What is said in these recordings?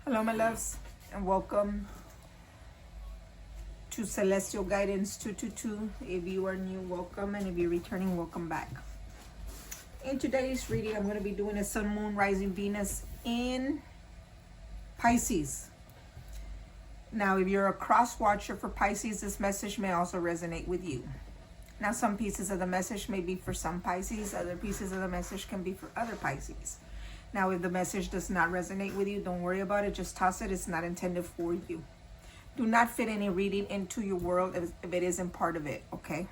Hello, my loves, and welcome to Celestial Guidance 222. If you are new, welcome, and if you're returning, welcome back. In today's reading, I'm going to be doing a Sun, Moon, Rising, Venus in Pisces. Now, if you're a cross watcher for Pisces, this message may also resonate with you. Now, some pieces of the message may be for some Pisces, other pieces of the message can be for other Pisces. Now, if the message does not resonate with you, don't worry about it. Just toss it. It's not intended for you. Do not fit any reading into your world if it isn't part of it, okay?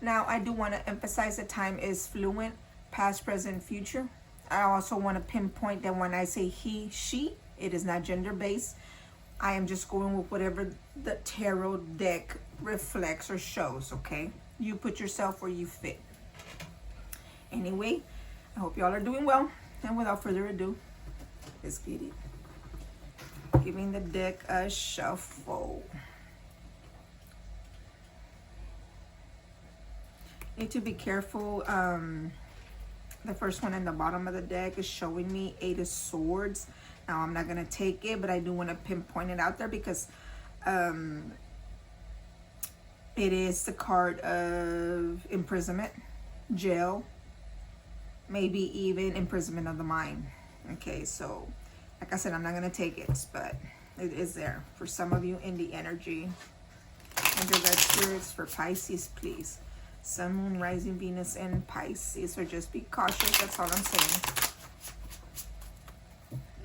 Now, I do want to emphasize that time is fluent, past, present, future. I also want to pinpoint that when I say he, she, it is not gender-based. I am just going with whatever the tarot deck reflects or shows, okay? You put yourself where you fit. Anyway, I hope y'all are doing well. And without further ado, let's get it. Giving the deck a shuffle. Need to be careful. The first one in the bottom of the deck is showing me 8 of Swords. Now, I'm not going to take it, but I do want to pinpoint it out there because it is the card of imprisonment, jail, maybe even imprisonment of the mind. Okay, so like I said, I'm not going to take it, but it is there for some of you in the energy. Under that spirits for Pisces, please. Sun, Moon, Rising, Venus, and Pisces. So just be cautious. That's all I'm saying.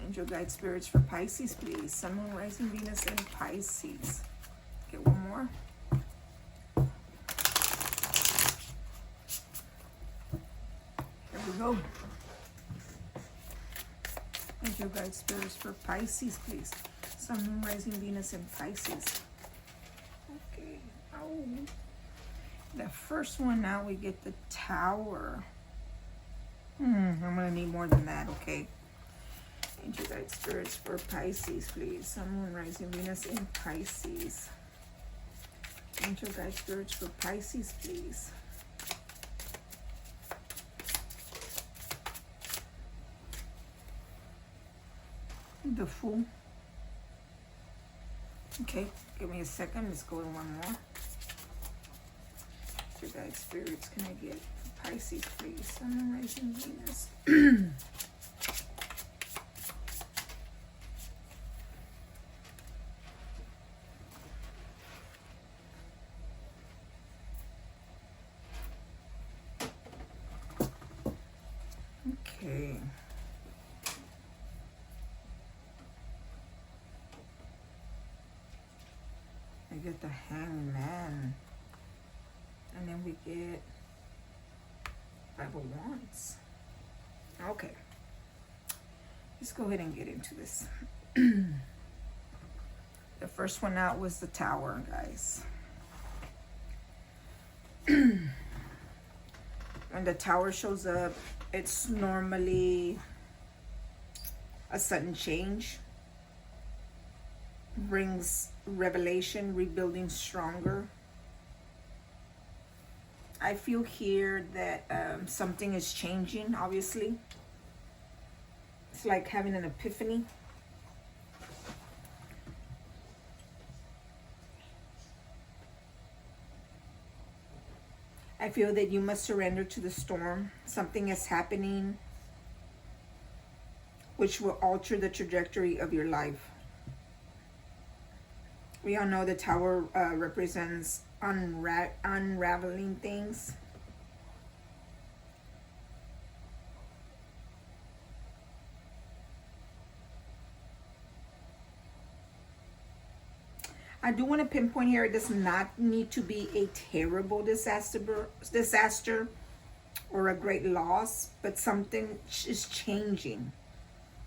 Angel guide spirits for Pisces, please. Sun, Moon, Rising, Venus, and Pisces. Get one more. Here we go. Angel guide spirits for Pisces, please. Sun, Moon, Rising, Venus, and Pisces. Okay. Oh. The first one, now we get the Tower. I'm going to need more than that, okay? Angel guide spirits for Pisces, please. Sun, Moon, Rising, Venus, and Pisces. Angel guide spirits for Pisces, please. The Fool. Okay, give me a second. Let's go to one more. Your guide spirits, can I get Pisces, please? Sun, Rising, Venus. Okay. I get the Hangman. And then we get 5 of Wands. Okay. Let's go ahead and get into this. The first one out was the Tower, guys. When the Tower shows up, it's normally a sudden change. Brings revelation, rebuilding stronger. I feel here that something is changing, obviously. It's like having an epiphany. I feel that you must surrender to the storm. Something is happening which will alter the trajectory of your life. We all know the Tower represents unraveling things. I do want to pinpoint here, it does not need to be a terrible disaster or a great loss, but something is changing.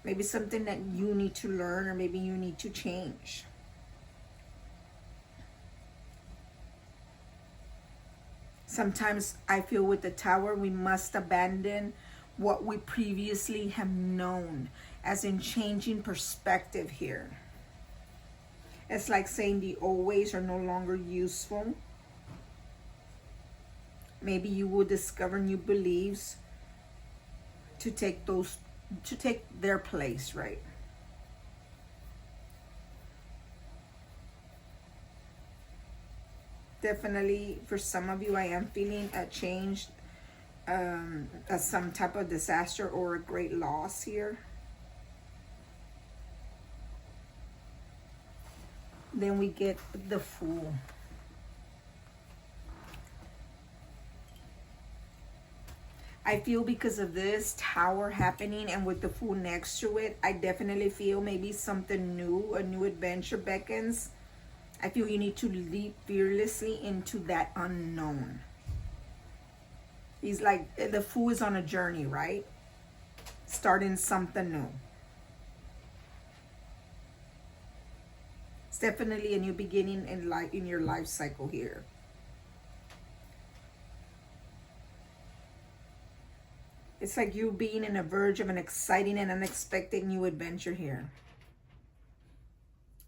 Maybe something that you need to learn, or maybe you need to change. Sometimes I feel with the Tower, we must abandon what we previously have known, as in changing perspective here. It's like saying the old ways are no longer useful. Maybe you will discover new beliefs to take their place, right? Definitely, for some of you, I am feeling a change, some type of disaster or a great loss here. Then we get the Fool. I feel because of this Tower happening and with the Fool next to it, I definitely feel maybe something new, a new adventure beckons. I feel you need to leap fearlessly into that unknown. He's like, the Fool is on a journey, right? Starting something new. It's definitely a new beginning in your life cycle here. It's like you being in the verge of an exciting and unexpected new adventure here.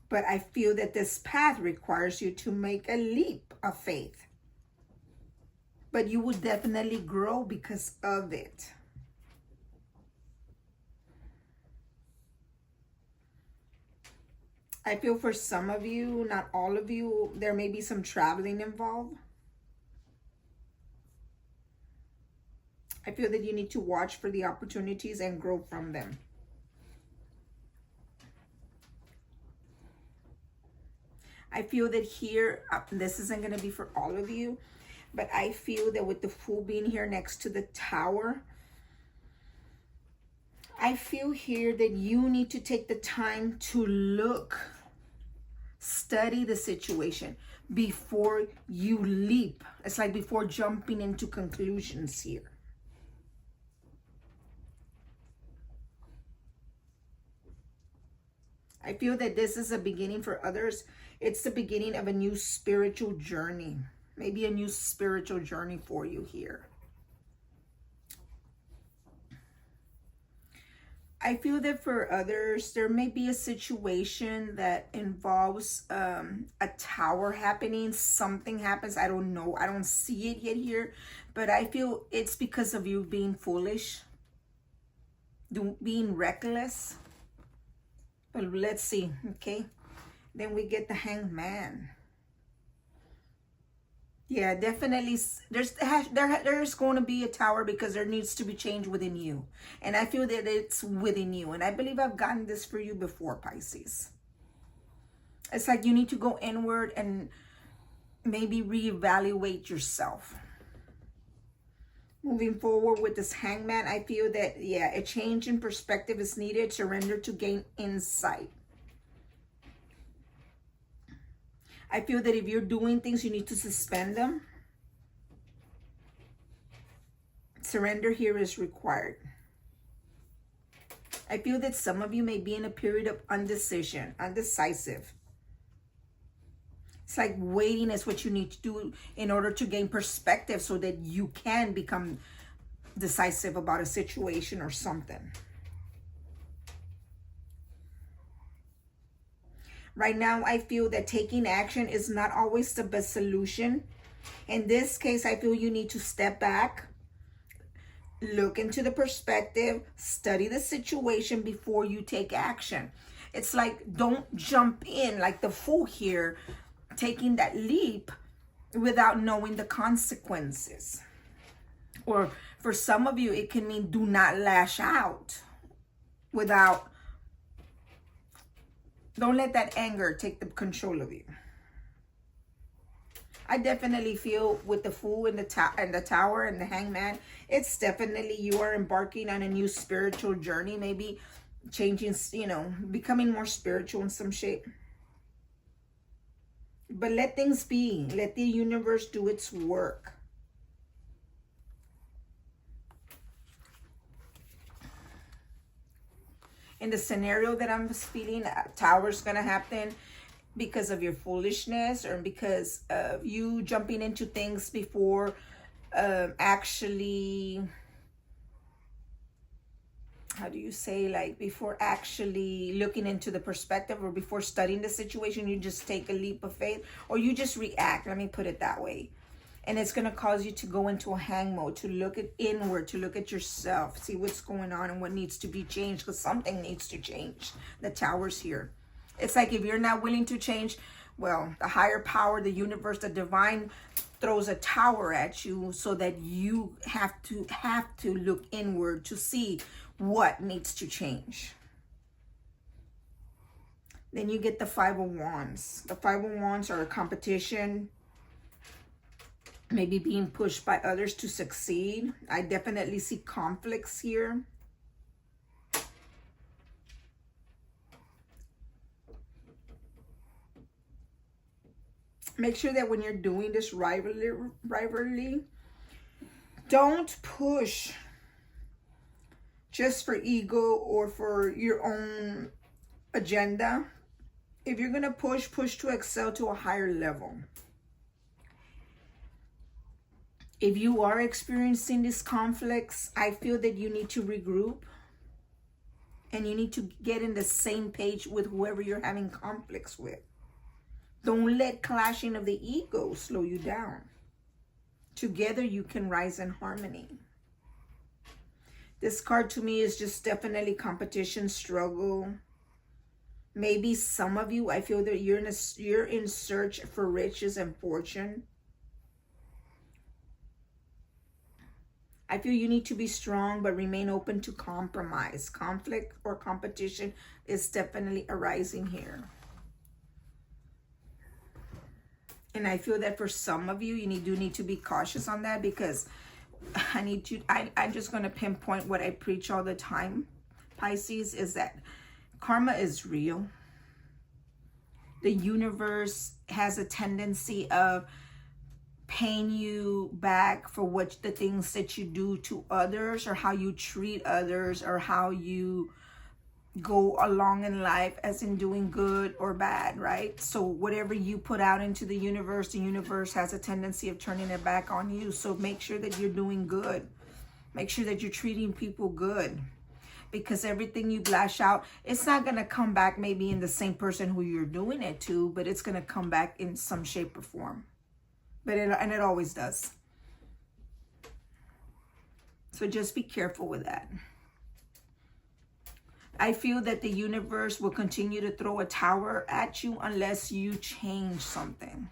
But I feel that this path requires you to make a leap of faith. But you will definitely grow because of it. I feel for some of you, not all of you, there may be some traveling involved. I feel that you need to watch for the opportunities and grow from them. I feel that here, this isn't going to be for all of you, but I feel that with the Fool being here next to the Tower, I feel here that you need to take the time to look, study the situation before you leap. It's like before jumping into conclusions here. I feel that this is a beginning for others. It's the beginning of a new spiritual journey. Maybe a new spiritual journey for you here. I feel that for others, there may be a situation that involves a Tower happening. Something happens. I don't know. I don't see it yet here. But I feel it's because of you being foolish, being reckless. But let's see, okay? Then we get the Hanged Man. Yeah, definitely. There's going to be a Tower because there needs to be change within you. And I feel that it's within you. And I believe I've gotten this for you before, Pisces. It's like you need to go inward and maybe reevaluate yourself. Moving forward with this Hanged Man, I feel that, yeah, a change in perspective is needed. Surrender to gain insight. I feel that if you're doing things, you need to suspend them. Surrender here is required. I feel that some of you may be in a period of indecisive. It's like waiting is what you need to do in order to gain perspective so that you can become decisive about a situation or something. Right now, I feel that taking action is not always the best solution. In this case, I feel you need to step back, look into the perspective, study the situation before you take action. It's like, don't jump in like the Fool here, taking that leap without knowing the consequences. Or for some of you, it can mean do not lash out without. Don't let that anger take the control of you. I definitely feel with the Fool and the Tower and the Hanged Man, it's definitely you are embarking on a new spiritual journey, maybe changing, becoming more spiritual in some shape. But let things be. Let the universe do its work. In the scenario that I'm feeling, a Tower is going to happen because of your foolishness or because of you jumping into things before actually, how do you say, like before actually looking into the perspective or before studying the situation, you just take a leap of faith or you just react. Let me put it that way. And it's going to cause you to go into a hang mode, to look at inward, to look at yourself, see what's going on and what needs to be changed because something needs to change. The Tower's here. It's like if you're not willing to change well, the higher power, the universe, the divine throws a tower at you so that you have to look inward to see what needs to change. Then you get the Five of Wands. The Five of Wands are a competition, maybe being pushed by others to succeed. I definitely see conflicts here. Make sure that when you're doing this rivalry, don't push just for ego or for your own agenda. If you're going to push to excel to a higher level. If you are experiencing these conflicts, I feel that you need to regroup. And you need to get in the same page with whoever you're having conflicts with. Don't let clashing of the ego slow you down. Together you can rise in harmony. This card to me is just definitely competition, struggle. Maybe some of you, I feel that you're in search for riches and fortune. I feel you need to be strong, but remain open to compromise. Conflict or competition is definitely arising here. And I feel that for some of you, you do need to be cautious on that, because I'm just going to pinpoint what I preach all the time, Pisces, is that karma is real. The universe has a tendency of paying you back for the things that you do to others, or how you treat others, or how you go along in life, as in doing good or bad, right? So whatever you put out into the universe has a tendency of turning it back on you. So make sure that you're doing good. Make sure that you're treating people good. Because everything you lash out, it's not going to come back maybe in the same person who you're doing it to, but it's going to come back in some shape or form. And it always does. So just be careful with that. I feel that the universe will continue to throw a tower at you unless you change something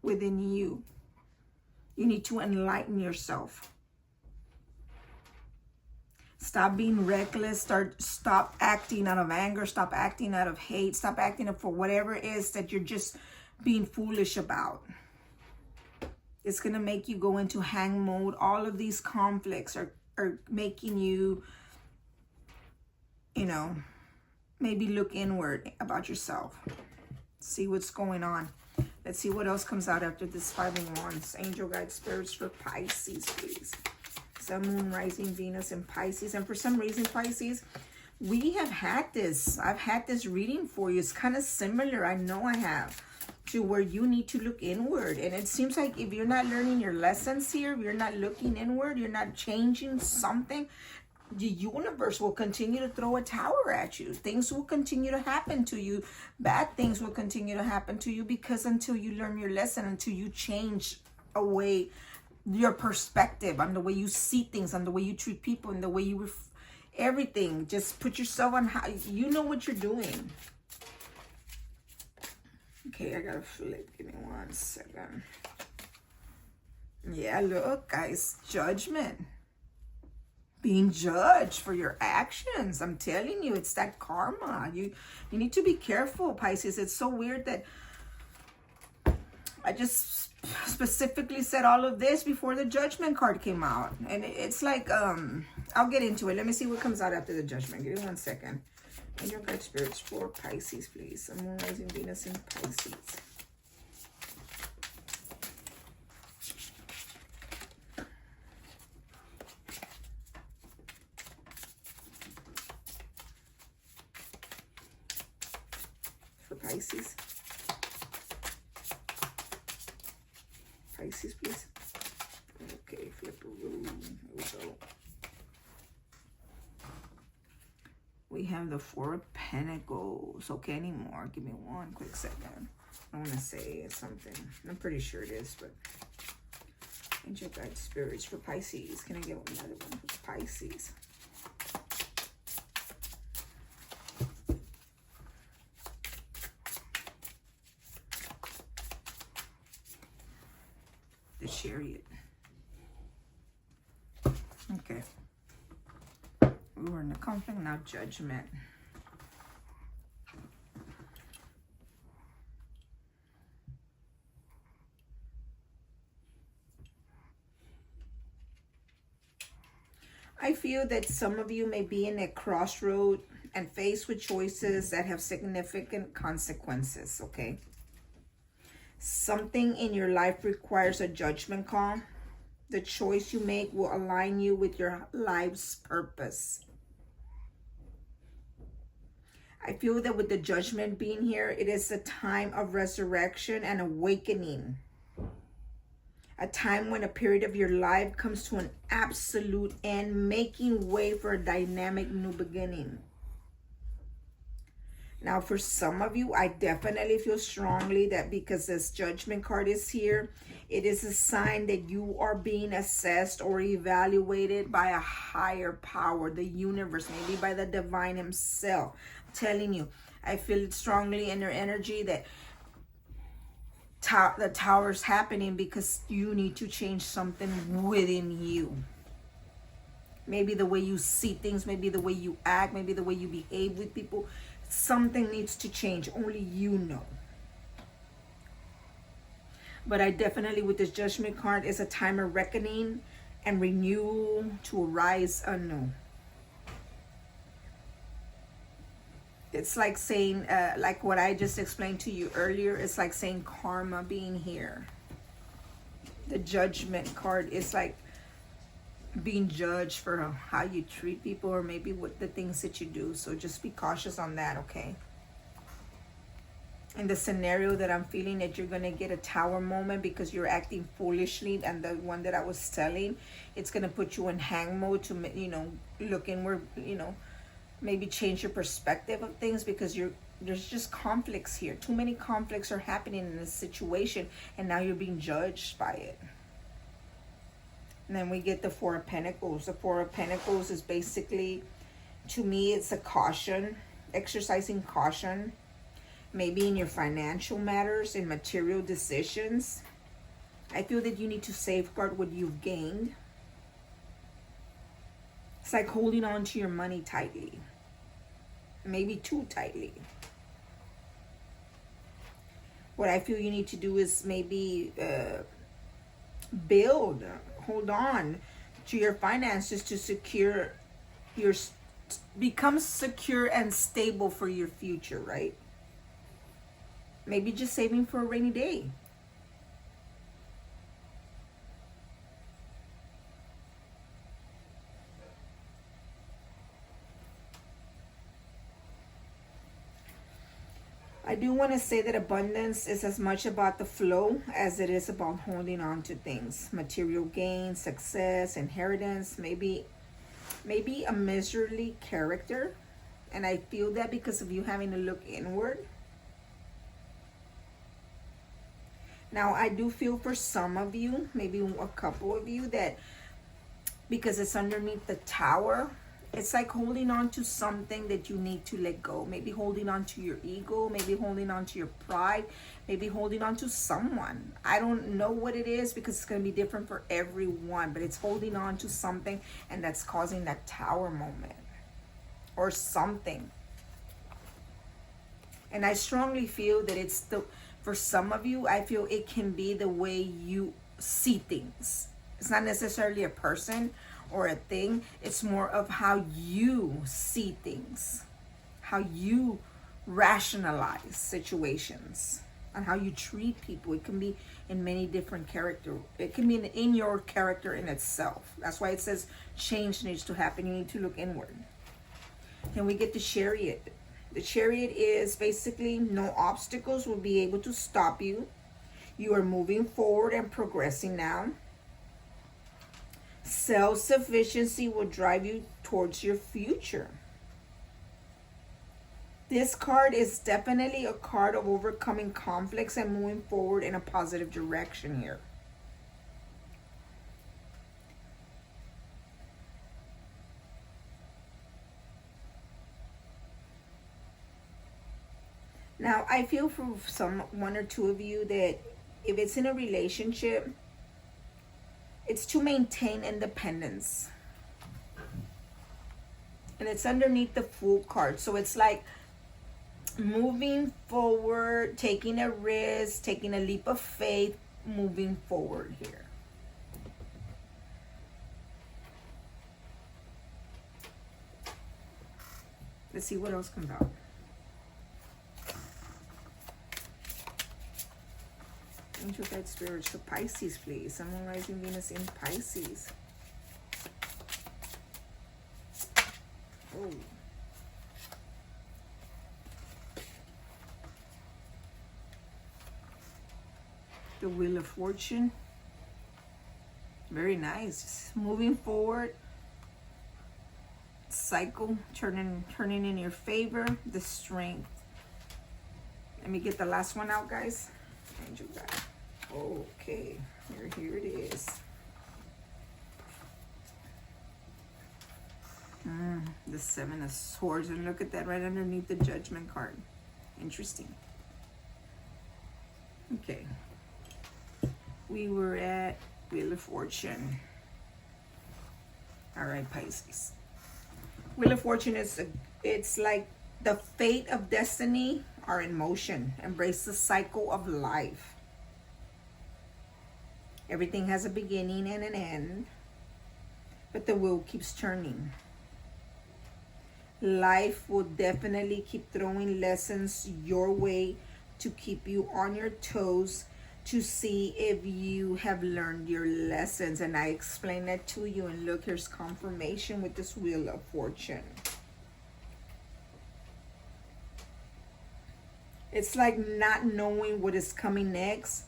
within you. You need to enlighten yourself. Stop being reckless. Stop acting out of anger. Stop acting out of hate. Stop acting for whatever it is that you're just being foolish about. It's going to make you go into hang mode. All of these conflicts are making you, maybe look inward about yourself. See what's going on. Let's see what else comes out after this Five of Wands. Angel guide spirits for Pisces, please. Sun, Moon, Rising, Venus, and Pisces. And for some reason, Pisces, we have had this. I've had this reading for you. It's kind of similar. I know I have. To where you need to look inward. And it seems like if you're not learning your lessons here, if you're not looking inward, you're not changing something, the universe will continue to throw a tower at you. Things will continue to happen to you. Bad things will continue to happen to you, because until you learn your lesson, until you change your perspective on the way you see things, on the way you treat people, and the way you everything, just put yourself on how you know what you're doing. Okay, I gotta flip. Give me 1 second. Yeah, look, guys, judgment. Being judged for your actions. I'm telling you, it's that karma. You need to be careful, Pisces. It's so weird that I just specifically said all of this before the Judgment card came out. And it's like, I'll get into it. Let me see what comes out after the Judgment. Give me 1 second. Angel guide spirits for Pisces, please. Sun, Moon, Rising, Venus, and Pisces. For Pisces. Pisces, please. Okay, flip a room. Here we go. We have the Four of Pentacles. Okay, anymore. Give me 1 quick second. I want to say something. I'm pretty sure it is, but Angel guide spirits for Pisces. Can I get another one for Pisces? the Chariot. Okay. We were in the conflict, now Judgment. I feel that some of you may be in a crossroad and faced with choices that have significant consequences, okay? Something in your life requires a judgment call. The choice you make will align you with your life's purpose. I feel that with the Judgment being here, it is a time of resurrection and awakening. A time when a period of your life comes to an absolute end, making way for a dynamic new beginning. Now, for some of you, I definitely feel strongly that because this Judgment card is here, it is a sign that you are being assessed or evaluated by a higher power, the universe, maybe by the divine himself. I'm telling you, I feel it strongly in your energy that the tower's happening because you need to change something within you. Maybe the way you see things, maybe the way you act, maybe the way you behave with people. Something needs to change. Only you know. But I definitely, with this Judgment card, is a time of reckoning and renewal to arise anew. It's like saying, like what I just explained to you earlier, it's like saying karma being here. The Judgment card is like being judged for how you treat people or maybe what the things that you do. So just be cautious on that, okay? In the scenario that I'm feeling that you're going to get a tower moment because you're acting foolishly, and the one that I was telling, it's going to put you in hang mode to, you know, look inward, you know, maybe change your perspective of things because there's just conflicts here. Too many conflicts are happening in this situation, and now you're being judged by it. And then we get the Four of Pentacles. The Four of Pentacles is basically, to me, it's a caution, exercising caution, maybe in your financial matters, in material decisions. I feel that you need to safeguard what you've gained. It's like holding on to your money tightly, maybe too tightly. What I feel you need to do is maybe hold on to your finances to secure your, become secure and stable for your future, right? Maybe just saving for a rainy day. I do want to say that abundance is as much about the flow as it is about holding on to things. Material gain, success, inheritance, maybe a miserly character. And I feel that because of you having to look inward. Now, I do feel for some of you, maybe a couple of you, that because it's underneath the tower, it's like holding on to something that you need to let go. Maybe holding on to your ego, maybe holding on to your pride, maybe holding on to someone. I don't know what it is because it's going to be different for everyone, but it's holding on to something, and that's causing that tower moment or something. And I strongly feel that it's for some of you, I feel it can be the way you see things. It's not necessarily a person or a thing. It's more of how you see things, how you rationalize situations, and how you treat people. It can be in many different characters. It can be in your character in itself. That's why it says change needs to happen. You need to look inward. Then we get the Chariot. The Chariot is basically no obstacles will be able to stop you. You are moving forward and progressing now. Self-sufficiency will drive you towards your future. This card is definitely a card of overcoming conflicts and moving forward in a positive direction here. Now, I feel for one or two of you that if it's in a relationship, It's to maintain independence. And it's underneath the Fool card. So it's like moving forward, taking a risk, taking a leap of faith, moving forward here. Let's see what else comes out. Angel guide spirits to Pisces, please. Sun, Moon, Rising, Venus in Pisces. Oh. The Wheel of Fortune. Very nice. Just moving forward. Cycle turning in your favor. The Strength. Let me get the last one out, guys. Angel guide. Okay, here it is. The Seven of Swords, and look at that right underneath the Judgment card. Interesting. Okay, we were at Wheel of Fortune. All right, Pisces. Wheel of Fortune is it's like the fate of destiny are in motion. Embrace the cycle of life. Everything has a beginning and an end, but the wheel keeps turning. Life will definitely keep throwing lessons your way to keep you on your toes, to see if you have learned your lessons. And I explained that to you. And look, here's confirmation with this Wheel of Fortune. It's like not knowing what is coming next.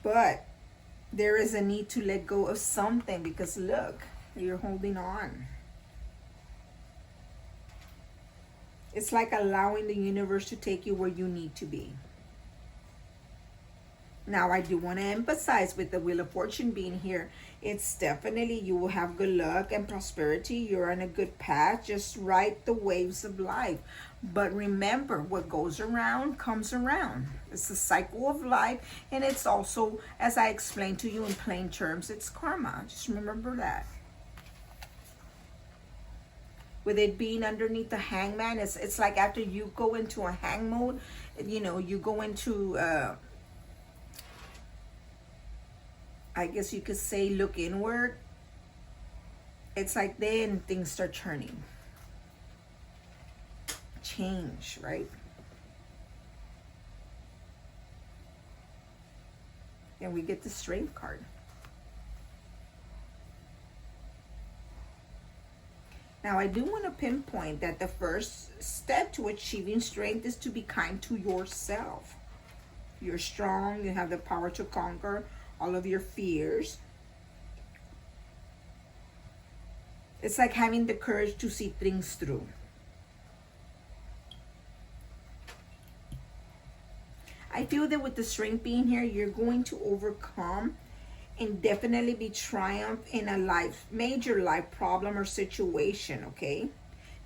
But there is a need to let go of something, because look, you're holding on. It's like allowing the universe to take you where you need to be. Now, I do want to emphasize with the Wheel of Fortune being here, it's definitely you will have good luck and prosperity. You're on a good path. Just ride the waves of life. But remember, what goes around comes around. It's the cycle of life. And it's also, as I explained to you in plain terms, it's karma. Just remember that. With it being underneath the Hangman, it's like after you go into a hang mode, you know, you go into, I guess you could say, look inward. It's like then things start turning. Change, right? And we get the Strength card. Now, I do want to pinpoint that the first step to achieving strength is to be kind to yourself. You're strong. You have the power to conquer all of your fears. It's like having the courage to see things through. I feel that with the Strength being here, you're going to overcome and definitely be triumph in a major life problem or situation, okay?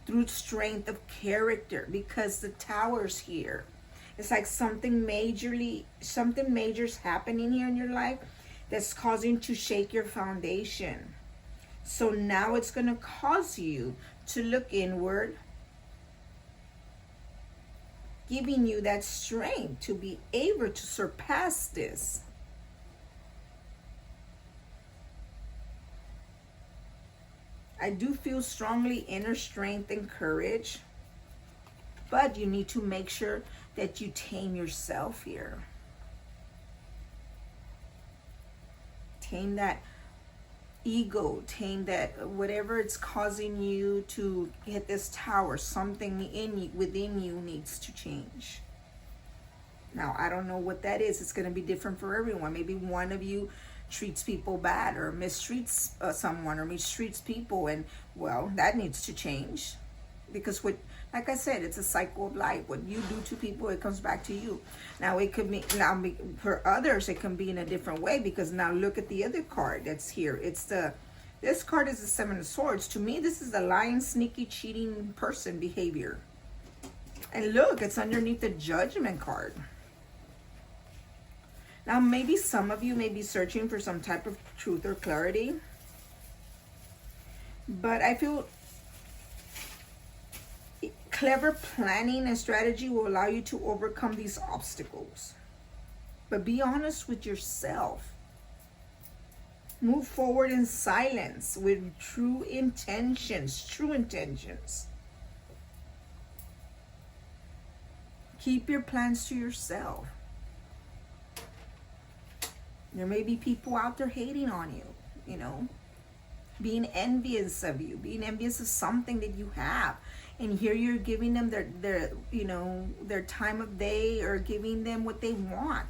Through strength of character, because the Tower's here. It's like something major's happening here in your life that's causing to shake your foundation. So now it's going to cause you to look inward, giving you that strength to be able to surpass this. I do feel strongly inner strength and courage, but you need to make sure that you tame yourself here. Tame that ego, tame that whatever it's causing you to hit this tower. Something within you needs to change. Now, I don't know what that is. It's going to be different for everyone. Maybe one of you treats people bad or mistreats someone or mistreats people, and well, that needs to change, because like I said, it's a cycle of life. What you do to people, it comes back to you. Now it could be, for others it can be in a different way, because now look at the other card that's here. This card is the Seven of Swords. To me, this is the lying, sneaky, cheating person behavior. And look, it's underneath the Judgment card. Now, maybe some of you may be searching for some type of truth or clarity, but I feel clever planning and strategy will allow you to overcome these obstacles. But be honest with yourself. Move forward in silence with true intentions, Keep your plans to yourself. There may be people out there hating on you, being envious of you, being envious of something that you have. And here you're giving them their time of day, or giving them what they want.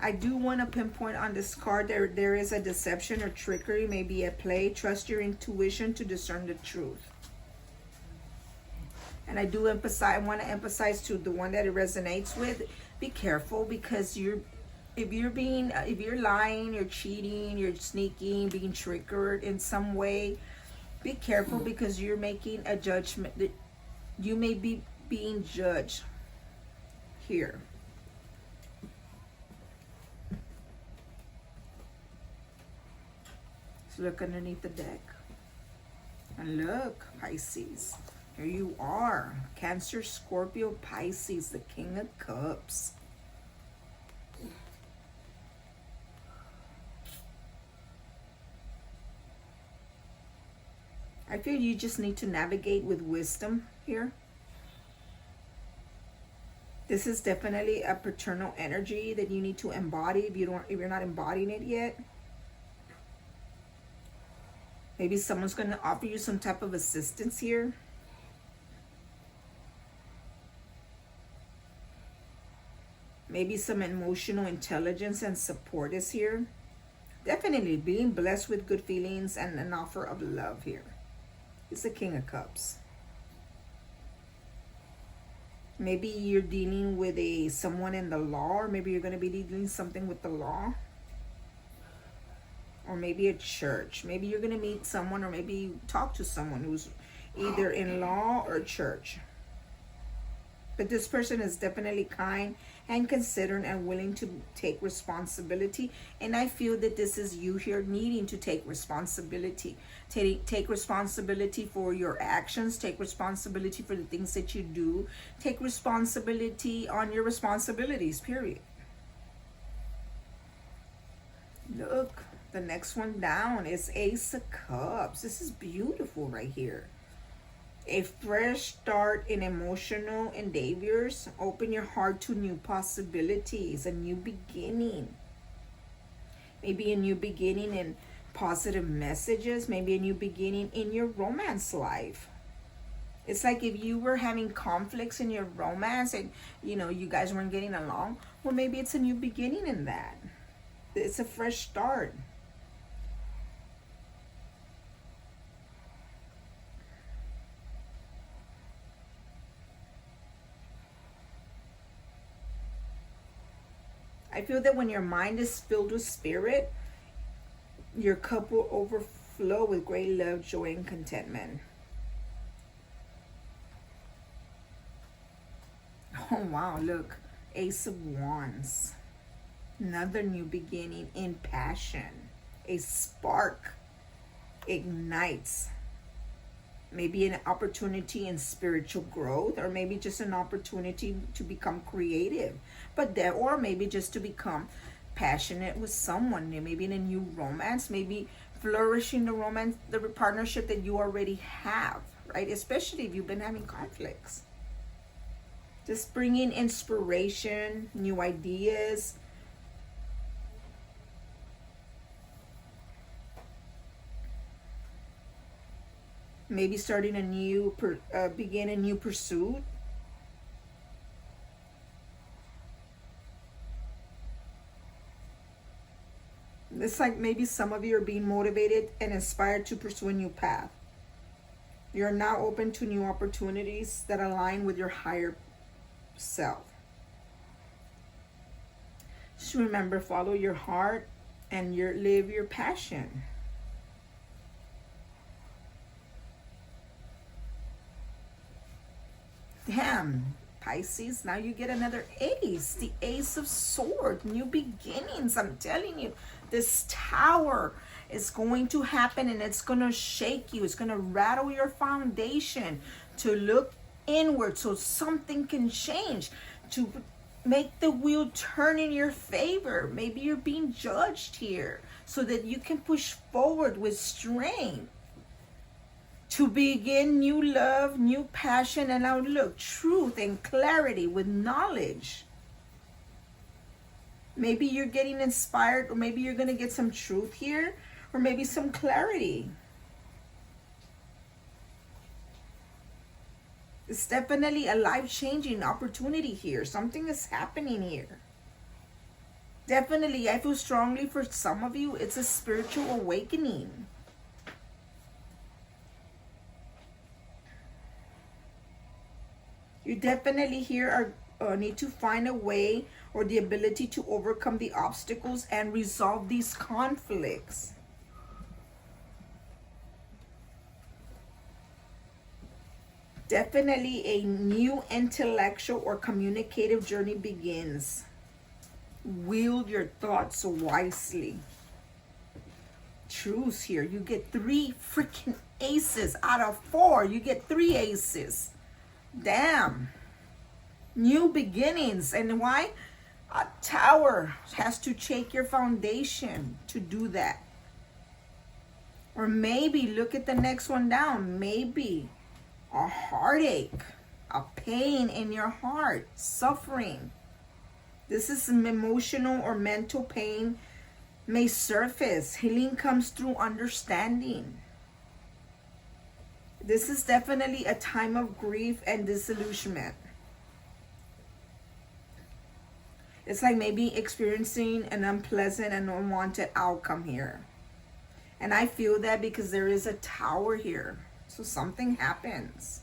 I do want to pinpoint on this card, there is a deception or trickery may be at play. Trust your intuition to discern the truth. And I want to emphasize to the one that it resonates with, be careful, because if you're lying, you're cheating, you're sneaking, being triggered in some way, be careful, because you're making a judgment that you may be being judged here. So look underneath the deck. And look, Pisces. Here you are. Cancer, Scorpio, Pisces, the King of Cups. I feel you just need to navigate with wisdom here. This is definitely a paternal energy that you need to embody if you're not embodying it yet. Maybe someone's going to offer you some type of assistance here. Maybe some emotional intelligence and support is here. Definitely being blessed with good feelings and an offer of love here. It's the King of Cups. Maybe you're dealing with someone in the law, or maybe you're going to be dealing something with the law. Or maybe a church. Maybe you're going to meet someone, or maybe talk to someone who's either in law or church. But this person is definitely kind and considerate and willing to take responsibility. And I feel that this is you here needing to take responsibility. Take responsibility for your actions. Take responsibility for the things that you do. Take responsibility on your responsibilities, period. Look. The next one down is Ace of Cups. This is beautiful right here. A fresh start in emotional endeavors. Open your heart to new possibilities, a new beginning. Maybe a new beginning in positive messages. Maybe a new beginning in your romance life. It's like if you were having conflicts in your romance and, you guys weren't getting along. Well, maybe it's a new beginning in that. It's a fresh start. I feel that when your mind is filled with spirit, your cup will overflow with great love, joy, and contentment. Oh, wow, look. Ace of Wands. Another new beginning in passion. A spark ignites. Maybe an opportunity in spiritual growth, or maybe just an opportunity to become creative. Or maybe just to become passionate with someone. Maybe in a new romance, maybe flourishing the partnership that you already have, right? Especially if you've been having conflicts. Just bringing inspiration, new ideas. Maybe starting begin a new pursuit. It's like maybe some of you are being motivated and inspired to pursue a new path. You're now open to new opportunities that align with your higher self. Just remember, follow your heart and live your passion. Damn, Pisces. Now you get another ace, the Ace of Swords, new beginnings. I'm telling you, this Tower is going to happen, and it's going to shake you. It's going to rattle your foundation to look inward so something can change, to make the wheel turn in your favor. Maybe you're being judged here, so that you can push forward with strength to begin new love, new passion and outlook, truth and clarity with knowledge. Maybe you're getting inspired, or maybe you're going to get some truth here, or maybe some clarity. It's definitely a life-changing opportunity here. Something is happening here. Definitely, I feel strongly for some of you, it's a spiritual awakening. You definitely here are need to find a way or the ability to overcome the obstacles and resolve these conflicts. Definitely a new intellectual or communicative journey begins. Wield your thoughts wisely. Truth here. You get 3 freaking aces out of 4. You get 3 aces. Damn. New beginnings. And why? A Tower has to shake your foundation to do that. Or maybe, look at the next one down. Maybe a heartache, a pain in your heart, suffering. This is some emotional or mental pain may surface. Healing comes through understanding. This is definitely a time of grief and disillusionment. It's like maybe experiencing an unpleasant and unwanted outcome here. And I feel that because there is a Tower here. So something happens.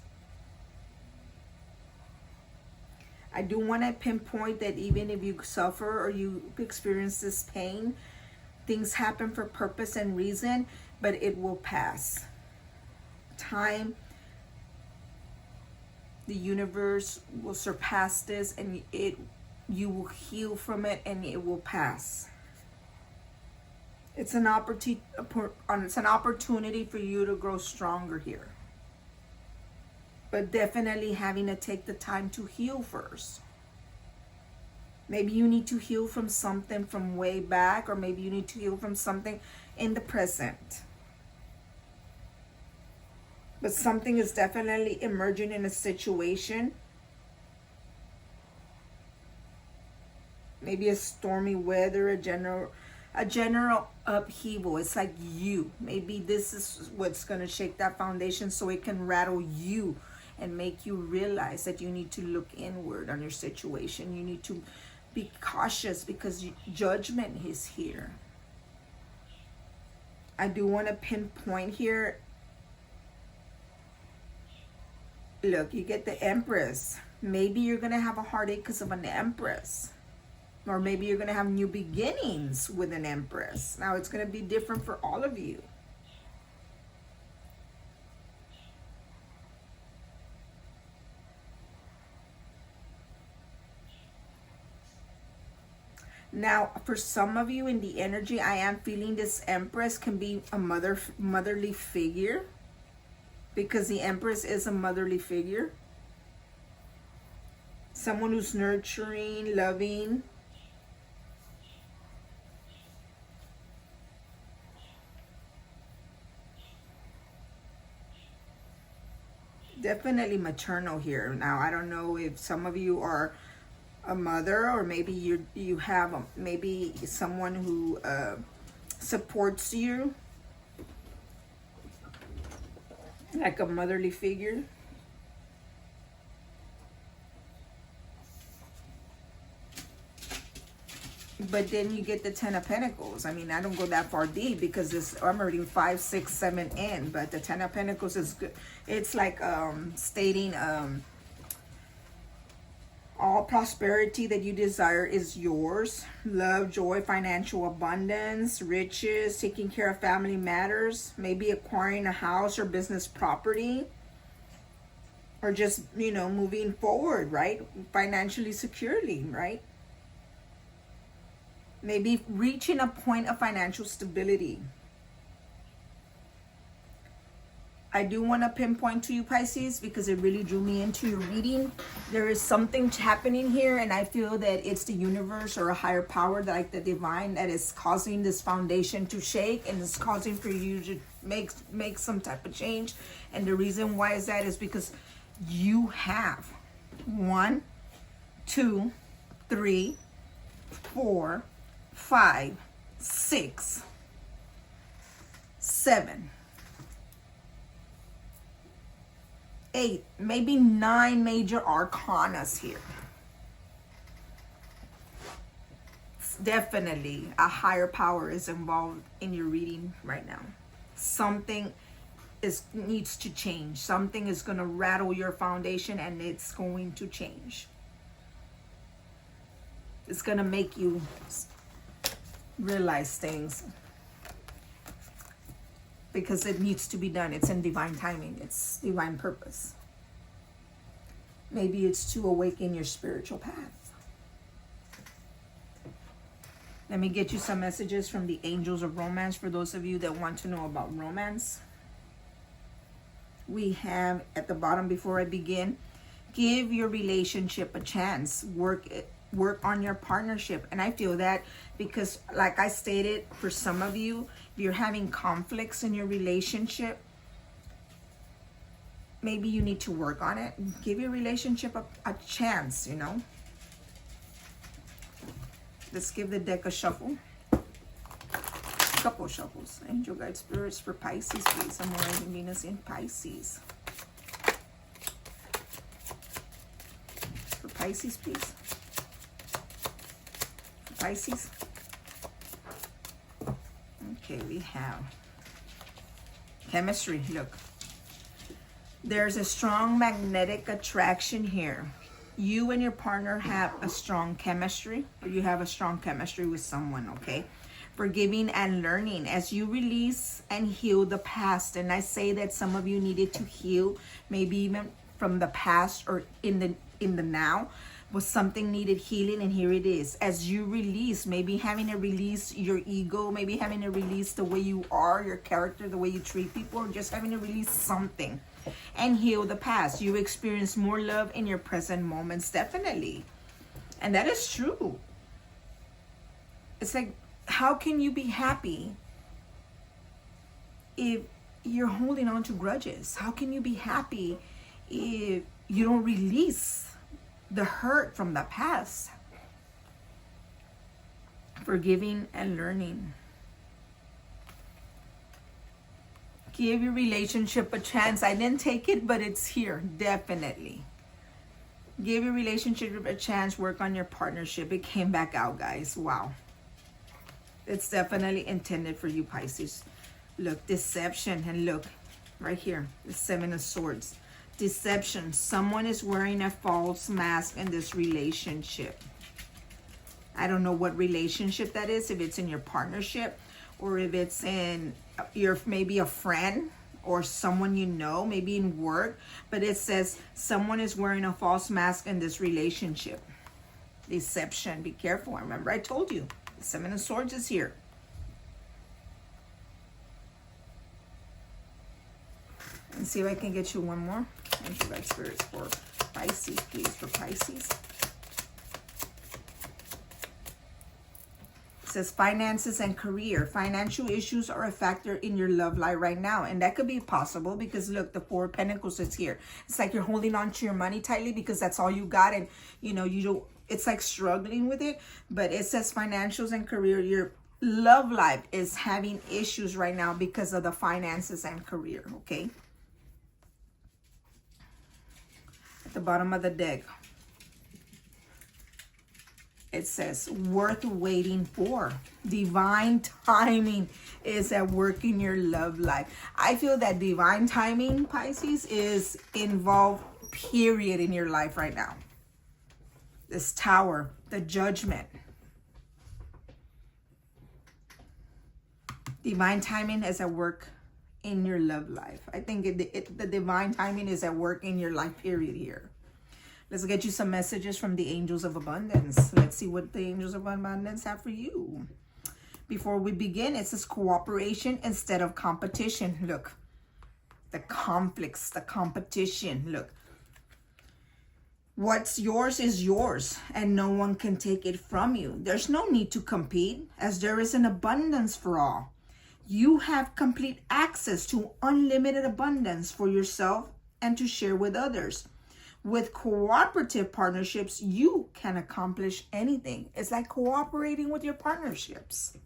I do want to pinpoint that even if you suffer or you experience this pain, things happen for purpose and reason, but it will pass. Time, the universe will surpass this, and you will heal from it, and it will pass. It's an opportunity for you to grow stronger here. But definitely having to take the time to heal first. Maybe you need to heal from something from way back, or maybe you need to heal from something in the present. But something is definitely emerging in a situation. Maybe a stormy weather, a general upheaval. It's like you. Maybe this is what's going to shake that foundation, so it can rattle you and make you realize that you need to look inward on your situation. You need to be cautious because judgment is here. I do want to pinpoint here. Look, you get the Empress. Maybe you're going to have a heartache because of an Empress. Or maybe you're going to have new beginnings with an Empress. Now, it's going to be different for all of you. Now, for some of you in the energy, I am feeling this Empress can be a motherly figure. Because the Empress is a motherly figure. Someone who's nurturing, loving. Definitely maternal here. Now, I don't know if some of you are a mother, or maybe you have maybe someone who supports you, like a motherly figure. But then you get the 10 of Pentacles. I mean, I don't go that far deep because I'm reading 5, 6, 7 in. But the 10 of Pentacles is good. It's like stating all prosperity that you desire is yours. Love, joy, financial abundance, riches, taking care of family matters. Maybe acquiring a house or business property. or just, you know, moving forward, right? Financially securely, right? Maybe reaching a point of financial stability. I do want to pinpoint to you, Pisces, because it really drew me into your reading. There is something happening here, and I feel that it's the universe or a higher power, like the divine, that is causing this foundation to shake, and is causing for you to make some type of change. And the reason why is that is because you have 1, 2, 3, 4, 5, 6, 7, 8, maybe 9 major arcanas here. Definitely a higher power is involved in your reading right now. Something needs to change. Something is going to rattle your foundation, and it's going to change. It's going to make you realize things, because it needs to be done. It's in divine timing. It's divine purpose. Maybe it's to awaken your spiritual path. Let me get you some messages from the angels of romance for those of you that want to know about romance. We have at the bottom, before I begin, give your relationship a chance. Work on your partnership. And I feel that because, like I stated, for some of you, if you're having conflicts in your relationship, maybe you need to work on it. Give your relationship a chance, you know. Let's give the deck a shuffle. Couple shuffles. Angel guide spirits for Pisces, please. I'm rising Venus in Pisces. For Pisces, please. For Pisces. Okay, we have chemistry. Look, there's a strong magnetic attraction here. You and your partner have a strong chemistry, or you have a strong chemistry with someone, okay? Forgiving and learning as you release and heal the past. And I say that some of you needed to heal, maybe even from the past or in the now, was something needed healing, and here it is. As you release, maybe having to release your ego, maybe having to release the way you are, your character, the way you treat people, or just having to release something and heal the past. You experience more love in your present moments, definitely. And that is true. It's like, how can you be happy if you're holding on to grudges? How can you be happy if you don't release the hurt from the past? Forgiving and learning. Give your relationship a chance. I didn't take it, but it's here, definitely. Give your relationship a chance. Work on your partnership. It came back out, guys. Wow. It's definitely intended for you, Pisces. Look, deception. And look, right here, the 7 of Swords. Deception. Someone is wearing a false mask in this relationship. I don't know what relationship that is, if it's in your partnership or if it's in your, maybe a friend or someone you know, maybe in work. But it says someone is wearing a false mask in this relationship. Deception. Be careful. Remember, I told you. The 7 of Swords is here. And see if I can get you one more. Angel guide spirits for Pisces, please, for Pisces. It says finances and career. Financial issues are a factor in your love life right now. And that could be possible because look, the 4 of Pentacles is here. It's like you're holding on to your money tightly because that's all you got. And you know, you don't, it's like struggling with it. But it says financials and career. Your love life is having issues right now because of the finances and career, okay? At the bottom of the deck, it says worth waiting for. Divine timing is at work in your love life. I feel that divine timing, Pisces, is involved, period, in your life right now. This Tower, the Judgment. Divine timing is at work in your love life. I think the divine timing is at work in your life period here. Let's get you some messages from the angels of abundance. Let's see what the angels of abundance have for you. Before we begin, it says cooperation instead of competition. Look, the conflicts, the competition. Look, what's yours is yours, and no one can take it from you. There's no need to compete, as there is an abundance for all. You have complete access to unlimited abundance for yourself and to share with others. With cooperative partnerships, you can accomplish anything. It's like cooperating with your partnerships.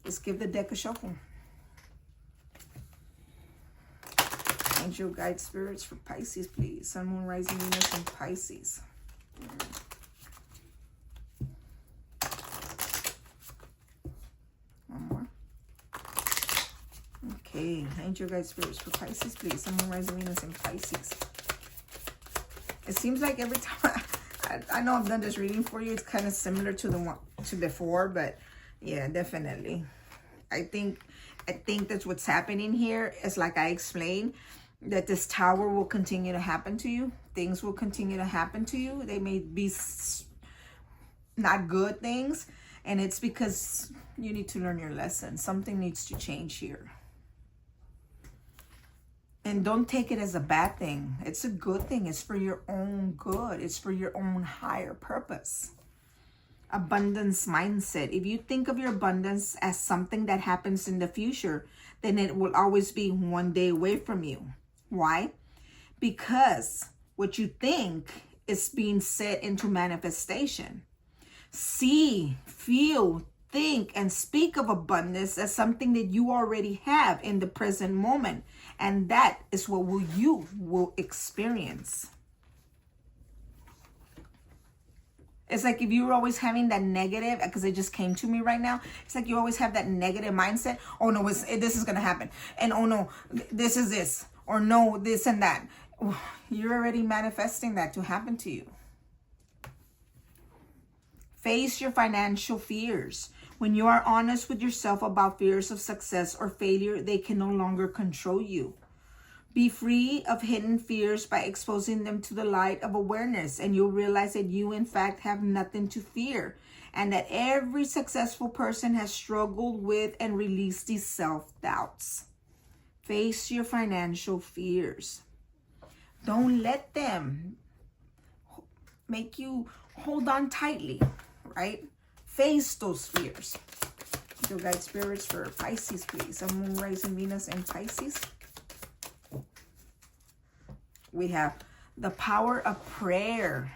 Let's give the deck a shuffle. Angel guide spirits for Pisces, please. Sun, Moon, Rising, Venus, and Pisces. One more. Okay, angel guide spirits for Pisces, please. Sun, Moon, Rising, Venus, and Pisces. It seems like every time I know I've done this reading for you, it's kind of similar to the one to before, but yeah, definitely. I think that's what's happening here. It's like I explained, that this tower will continue to happen to you. Things will continue to happen to you. They may be not good things, and it's because you need to learn your lesson. Something needs to change here. And don't take it as a bad thing. It's a good thing. It's for your own good. It's for your own higher purpose. Abundance mindset. If you think of your abundance as something that happens in the future, then it will always be one day away from you. Why? Because what you think is being set into manifestation. See, feel, think, and speak of abundance as something that you already have in the present moment. And that is what you will experience. It's like if you were always having that negative, because it just came to me right now. It's like you always have that negative mindset. Oh no, this is going to happen. And oh no, this is this. Or no, this and that. You're already manifesting that to happen to you. Face your financial fears. When you are honest with yourself about fears of success or failure, they can no longer control you. Be free of hidden fears by exposing them to the light of awareness, and you'll realize that you, in fact, have nothing to fear, and that every successful person has struggled with and released these self-doubts. Face your financial fears. Don't let them make you hold on tightly, right? Face those fears. Your guide spirits for Pisces, please. Sun, Moon, Rising, Venus, and Pisces. We have the power of prayer.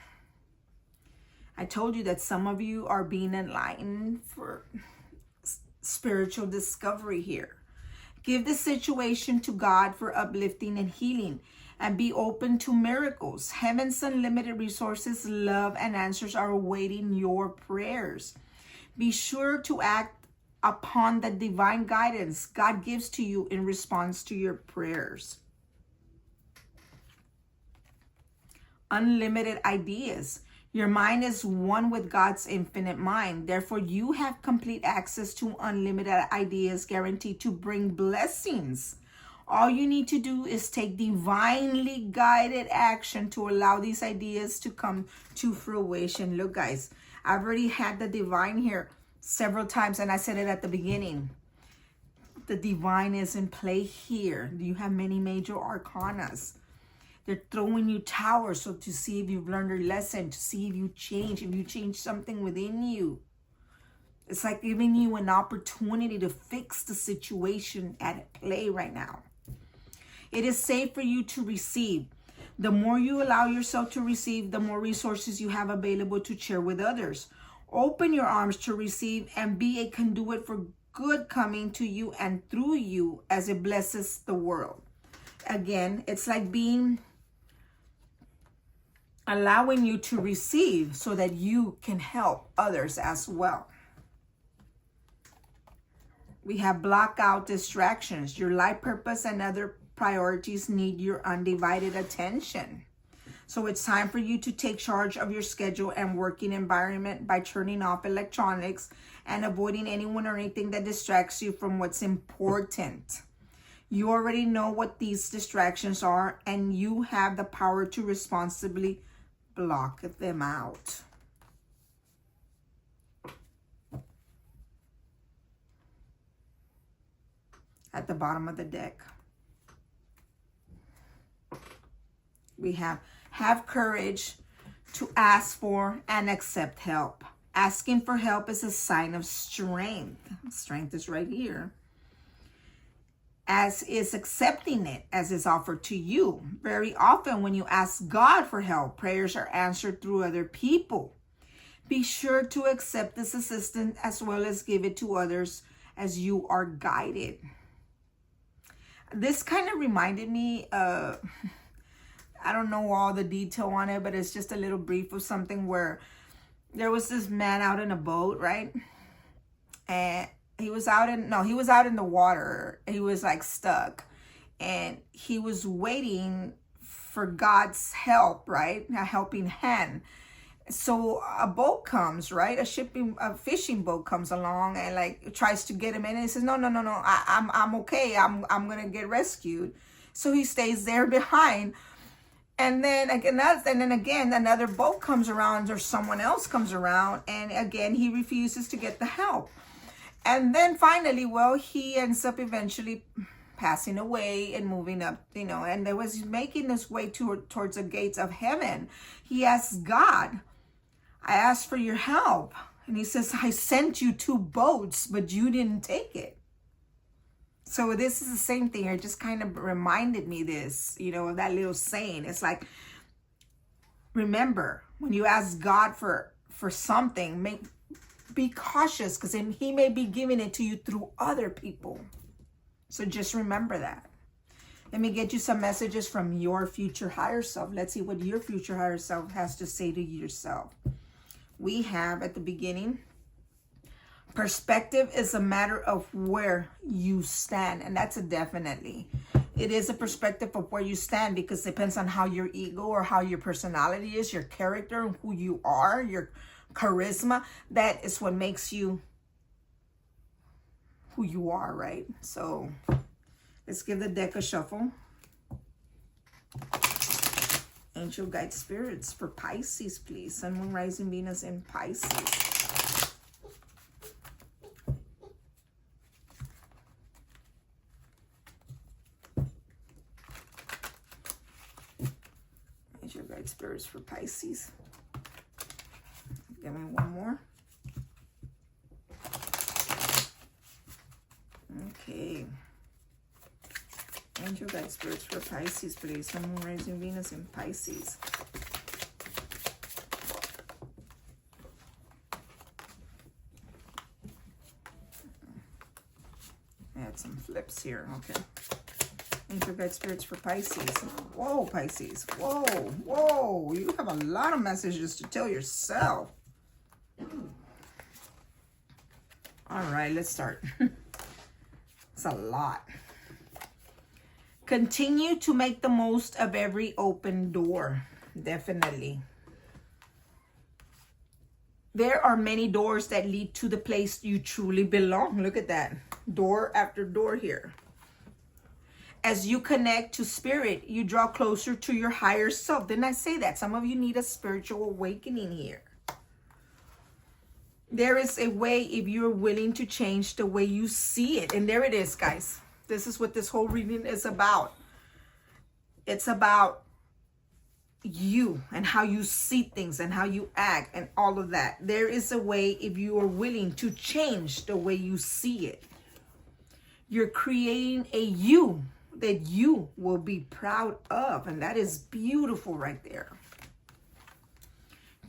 I told you that some of you are being enlightened for spiritual discovery here. Give the situation to God for uplifting and healing, and be open to miracles. Heaven's unlimited resources, love, and answers are awaiting your prayers. Be sure to act upon the divine guidance God gives to you in response to your prayers. Unlimited ideas. Your mind is one with God's infinite mind. Therefore, you have complete access to unlimited ideas guaranteed to bring blessings. All you need to do is take divinely guided action to allow these ideas to come to fruition. Look, guys, I've already had the divine here several times, and I said it at the beginning. The divine is in play here. You have many major arcanas. They're throwing you towers so to see if you've learned your lesson, to see if you change something within you. It's like giving you an opportunity to fix the situation at play right now. It is safe for you to receive. The more you allow yourself to receive, the more resources you have available to share with others. Open your arms to receive and be a conduit for good coming to you and through you as it blesses the world. Again, it's like allowing you to receive so that you can help others as well. We have block out distractions. Your life purpose and other priorities need your undivided attention. So it's time for you to take charge of your schedule and working environment by turning off electronics and avoiding anyone or anything that distracts you from what's important. You already know what these distractions are, and you have the power to responsibly block them out. At the bottom of the deck, we have courage to ask for and accept help. Asking for help is a sign of strength. Strength is right here. As is accepting it as is offered to you. Very often when you ask God for help, prayers are answered through other people. Be sure to accept this assistance as well as give it to others as you are guided. This kind of reminded me, I don't know all the detail on it, but it's just a little brief of something where there was this man out in a boat, right? And he was out in the water. He was like stuck, and he was waiting for God's help, right? A helping hand. So a boat comes, right? A fishing boat comes along and like tries to get him in, and he says, no, I'm okay. I'm gonna get rescued. So he stays there behind. And then again, another boat comes around, or someone else comes around, and again, he refuses to get the help. And then finally, he ends up eventually passing away and moving up, and there was making his way towards the gates of heaven. He asked God, I asked for your help. And he says, I sent you 2 boats, but you didn't take it. So this is the same thing. It just kind of reminded me this, of that little saying. It's like, remember, when you ask God for something, be cautious, because he may be giving it to you through other people. So just remember that. Let me get you some messages from your future higher self. Let's see what your future higher self has to say to yourself. We have at the beginning, perspective is a matter of where you stand. And that's a definitely. It is a perspective of where you stand, because it depends on how your ego or how your personality is, your character, who you are, your charisma. That is what makes you who you are, right? So let's give the deck a shuffle. Angel guide spirits for Pisces, please. Sun, Moon, Rising, Venus in Pisces. Angel guide spirits for Pisces. Give me one more. Okay. Angel guide spirits for Pisces, please. Sun, Moon, Rising, Venus in Pisces. I had some flips here. Okay. Angel guide spirits for Pisces. Whoa, Pisces. Whoa, whoa. You have a lot of messages to tell yourself. All right, let's start. It's a lot. Continue to make the most of every open door. Definitely. There are many doors that lead to the place you truly belong. Look at that. Door after door here. As you connect to spirit, you draw closer to your higher self. Didn't I say that? Some of you need a spiritual awakening here. There is a way if you're willing to change the way you see it. And there it is, guys. This is what this whole reading is about. It's about you and how you see things and how you act and all of that. There is a way if you are willing to change the way you see it. You're creating a you that you will be proud of. And that is beautiful right there.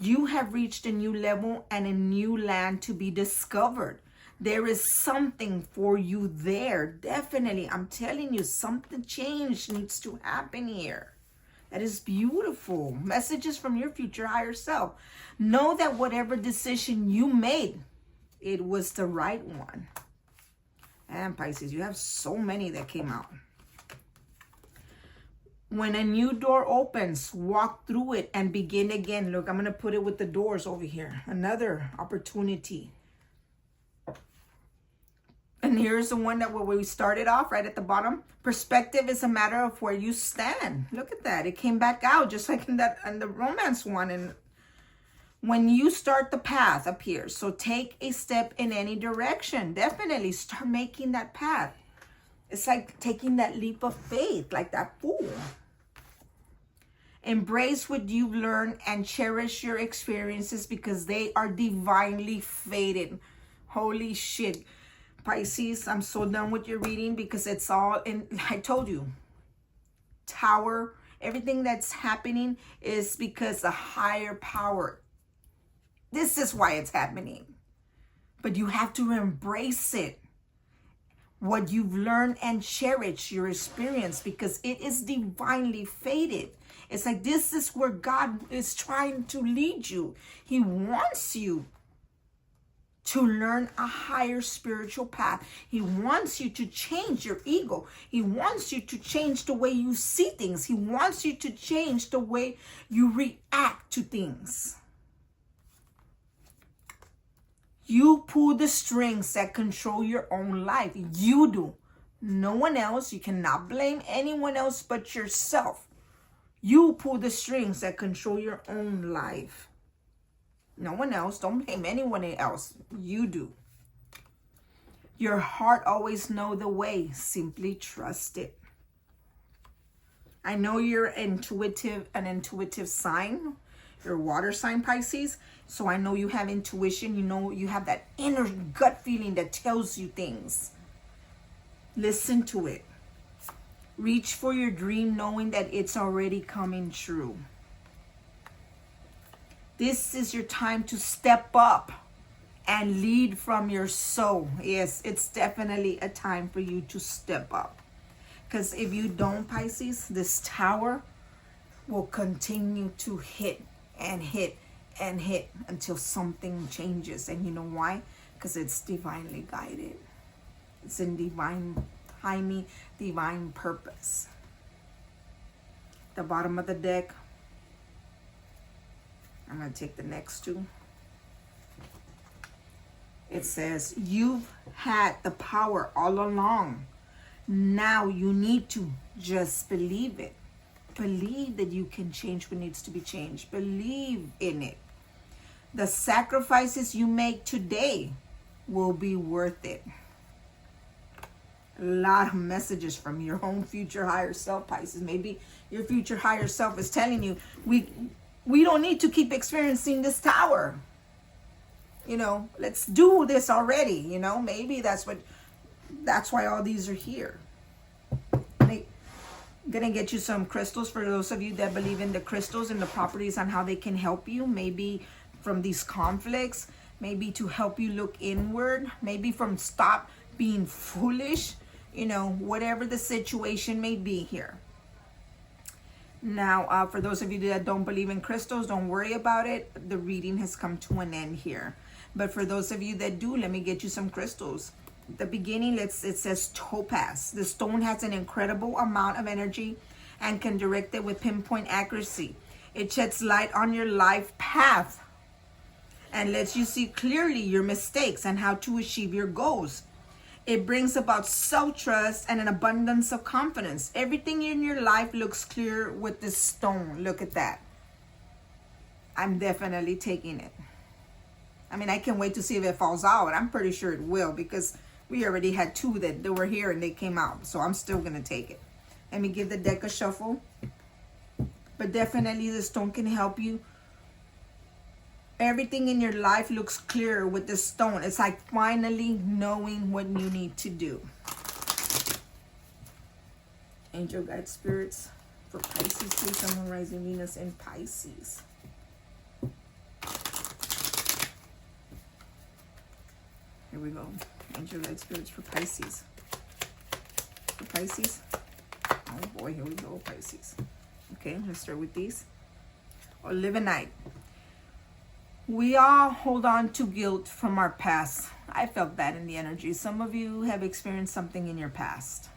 You have reached a new level and a new land to be discovered. There is something for you there. Definitely. I'm telling you, something change needs to happen here. That is beautiful. Messages from your future higher self. Know that whatever decision you made, it was the right one. And Pisces, you have so many that came out. When a new door opens, walk through it and begin again. Look, I'm going to put it with the doors over here. Another opportunity. And here's the one that where we started off right at the bottom. Perspective is a matter of where you stand. Look at that. It came back out just like in the romance one. And when you start, the path appears. So take a step in any direction. Definitely start making that path. It's like taking that leap of faith, like that fool. Embrace what you've learned and cherish your experiences because they are divinely fated. Holy shit. Pisces, I'm so done with your reading because it's all in, I told you, Tower, everything that's happening is because a higher power. This is why it's happening. But you have to embrace it. What you've learned and cherish your experience because it is divinely fated. It's like this is where God is trying to lead you. He wants you to learn a higher spiritual path. He wants you to change your ego. He wants you to change the way you see things. He wants you to change the way you react to things. You pull the strings that control your own life. You do. No one else. You cannot blame anyone else but yourself. You pull the strings that control your own life. No one else. Don't blame anyone else. You do. Your heart always knows the way. Simply trust it. I know you're an intuitive sign. You're a water sign, Pisces. So I know you have intuition. You know you have that inner gut feeling that tells you things. Listen to it. Reach for your dream knowing that it's already coming true. This is your time to step up and lead from your soul. Yes, it's definitely a time for you to step up. Because if you don't, Pisces, this tower will continue to hit and hit and hit until something changes. And you know why? Because it's divinely guided. It's in divine timing, divine purpose. The bottom of the deck. I'm going to take the next two. It says, you've had the power all along. Now you need to just believe it. Believe that you can change what needs to be changed. Believe in it. The sacrifices you make today will be worth it. A lot of messages from your own future higher self, Pisces. Maybe your future higher self is telling you, we don't need to keep experiencing this tower. You know, let's do this already. You know, maybe that's why all these are here. Gonna get you some crystals for those of you that believe in the crystals and the properties on how they can help you. Maybe from these conflicts, maybe to help you look inward, maybe from stop being foolish, you know, whatever the situation may be here. Now, for those of you that don't believe in crystals, don't worry about it. The reading has come to an end here. But for those of you that do, let me get you some crystals. The beginning, it says topaz. The stone has an incredible amount of energy and can direct it with pinpoint accuracy. It sheds light on your life path and lets you see clearly your mistakes and how to achieve your goals. It brings about self-trust and an abundance of confidence. Everything in your life looks clear with this stone. Look at that. I'm definitely taking it. I mean, I can't wait to see if it falls out. I'm pretty sure it will because we already had two that were here and they came out. So I'm still going to take it. Let me give the deck a shuffle. But definitely the stone can help you. Everything in your life looks clear with the stone. It's like finally knowing what you need to do. Angel guide spirits for Pisces, please. Sun, Moon, Rising, Venus in Pisces. Here we go. Angel guide spirits for Pisces. For Pisces. Oh boy, here we go, Pisces. Okay, let's start with these. Or live a night. We all hold on to guilt from our past. I felt that in the energy. Some of you have experienced something in your past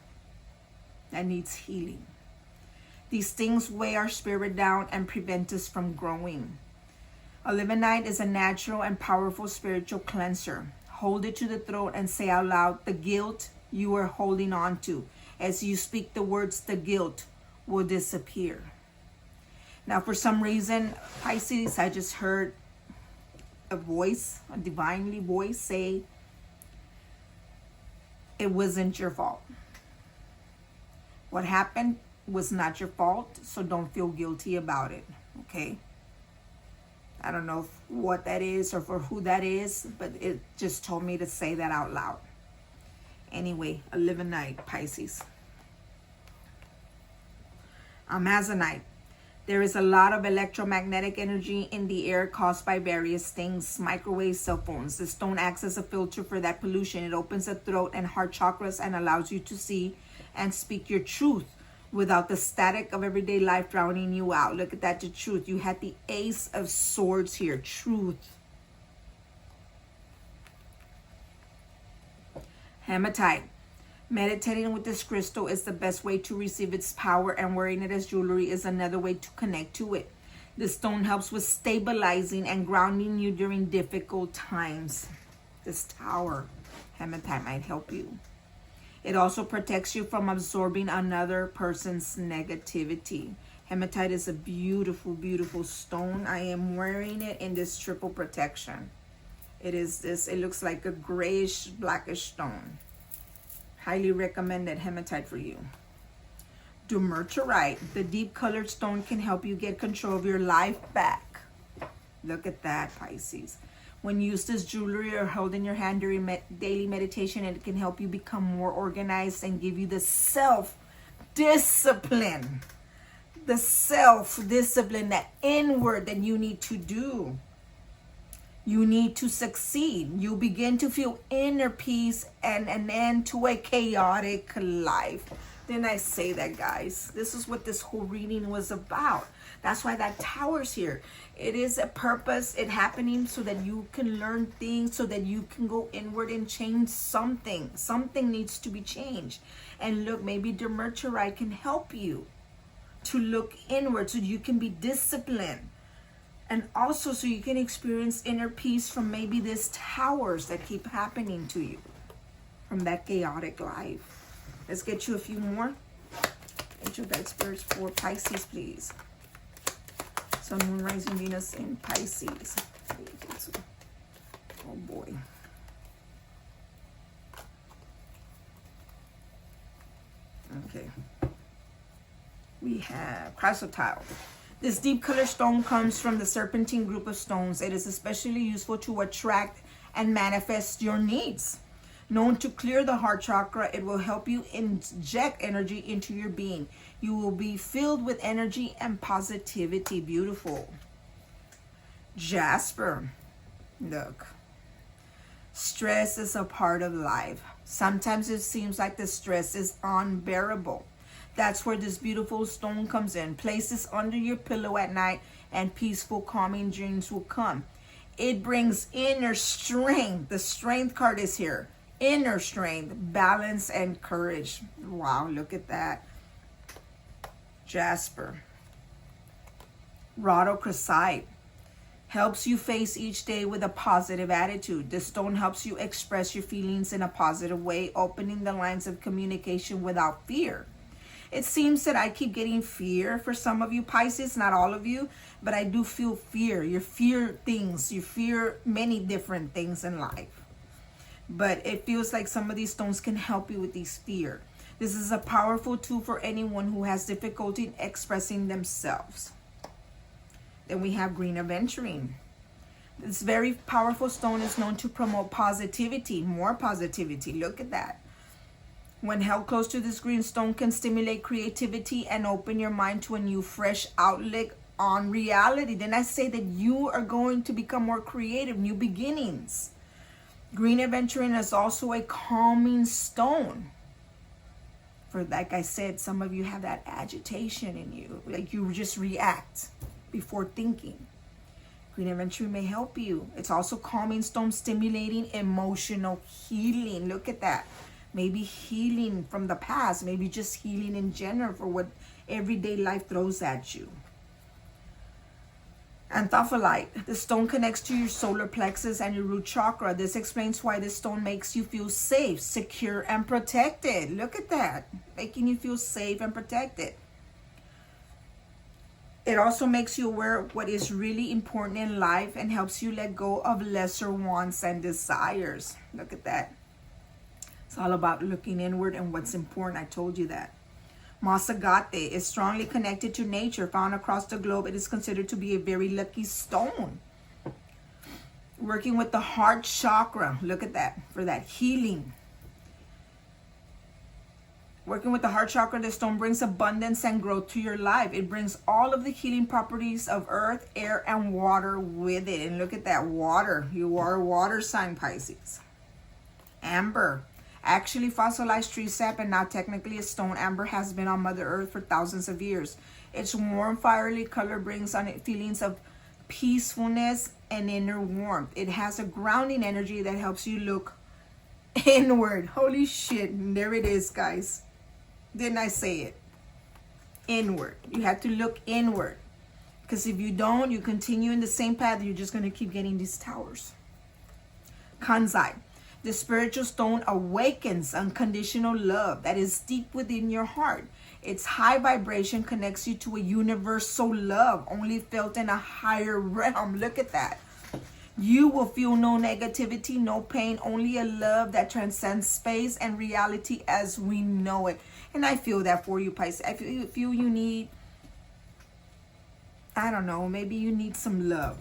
that needs healing. These things weigh our spirit down and prevent us from growing. Olivenite is a natural and powerful spiritual cleanser. Hold it to the throat and say out loud the guilt you are holding on to. As you speak the words, the guilt will disappear. Now, for some reason, Pisces, I just heard a voice, a divinely voice say, it wasn't your fault. What happened was not your fault, so don't feel guilty about it, okay? I don't know what that is or for who that is, but it just told me to say that out loud. Anyway, Olivenite, Pisces. Amazonite. There is a lot of electromagnetic energy in the air caused by various things, microwaves, cell phones. The stone acts as a filter for that pollution. It opens the throat and heart chakras and allows you to see and speak your truth without the static of everyday life drowning you out. Look at that, the truth. You had the Ace of Swords here, truth. Hematite. Meditating with this crystal is the best way to receive its power, and wearing it as jewelry is another way to connect to it. This stone helps with stabilizing and grounding you during difficult times. This tower, hematite, might help you. It also protects you from absorbing another person's negativity. Hematite is a beautiful, beautiful stone. I am wearing it in this triple protection. It is this, it looks like a grayish, blackish stone. Highly recommended hematite for you. Dimertorite, the deep colored stone, can help you get control of your life back. Look at that, Pisces. When used as jewelry or held in your hand during daily meditation, it can help you become more organized and give you the self-discipline. The self-discipline, that inward that you need to do. You need to succeed. You begin to feel inner peace and an end to a chaotic life. Didn't I say that, guys? This is what this whole reading was about. That's why that tower's here. It is a purpose. It happening so that you can learn things, so that you can go inward and change something. Something needs to be changed. And look, maybe Dimertorite can help you to look inward so you can be disciplined. And also so you can experience inner peace from maybe these towers that keep happening to you from that chaotic life. Let's get you a few more. Angel guide spirits for Pisces, please. Sun, Moon, Rising, Venus in Pisces. Oh boy. Okay. We have Chrysotile. This deep color stone comes from the serpentine group of stones. It is especially useful to attract and manifest your needs. Known to clear the heart chakra, it will help you inject energy into your being. You will be filled with energy and positivity. Beautiful. Jasper. Look. Stress is a part of life. Sometimes it seems like the stress is unbearable. That's where this beautiful stone comes in. Place this under your pillow at night and peaceful, calming dreams will come. It brings inner strength. The strength card is here. Inner strength, balance, and courage. Wow, look at that. Jasper. Rhodochrosite. Helps you face each day with a positive attitude. This stone helps you express your feelings in a positive way, opening the lines of communication without fear. It seems that I keep getting fear for some of you Pisces, not all of you, but I do feel fear. You fear things. You fear many different things in life. But it feels like some of these stones can help you with these fear. This is a powerful tool for anyone who has difficulty in expressing themselves. Then we have green aventurine. This very powerful stone is known to promote positivity, more positivity. Look at that. When held close to this green stone, can stimulate creativity and open your mind to a new, fresh outlook on reality. Then I say that you are going to become more creative, new beginnings. Green aventurine is also a calming stone. For like I said, some of you have that agitation in you, like you just react before thinking. Green aventurine may help you. It's also calming stone, stimulating emotional healing. Look at that. Maybe healing from the past. Maybe just healing in general for what everyday life throws at you. Anthophylite. The stone connects to your solar plexus and your root chakra. This explains why this stone makes you feel safe, secure, and protected. Look at that. Making you feel safe and protected. It also makes you aware of what is really important in life and helps you let go of lesser wants and desires. Look at that. It's all about looking inward and what's important. I told you that. Masagate is strongly connected to nature. Found across the globe, it is considered to be a very lucky stone. Working with the heart chakra. Look at that. For that healing. Working with the heart chakra, the stone brings abundance and growth to your life. It brings all of the healing properties of earth, air, and water with it. And look at that, water. You are a water sign, Pisces. Amber. Actually fossilized tree sap and now technically a stone. Amber has been on Mother Earth for thousands of years. Its warm, fiery color brings on it feelings of peacefulness and inner warmth. It has a grounding energy that helps you look inward. Holy shit, there it is, guys. Didn't I say it? Inward. You have to look inward. Because if you don't, you continue in the same path, you're just going to keep getting these towers. Kanzai. The spiritual stone awakens unconditional love that is deep within your heart. Its high vibration connects you to a universal love only felt in a higher realm. Look at that. You will feel no negativity, no pain, only a love that transcends space and reality as we know it. And I feel that for you, Pisces. I feel you need, I don't know, maybe you need some love.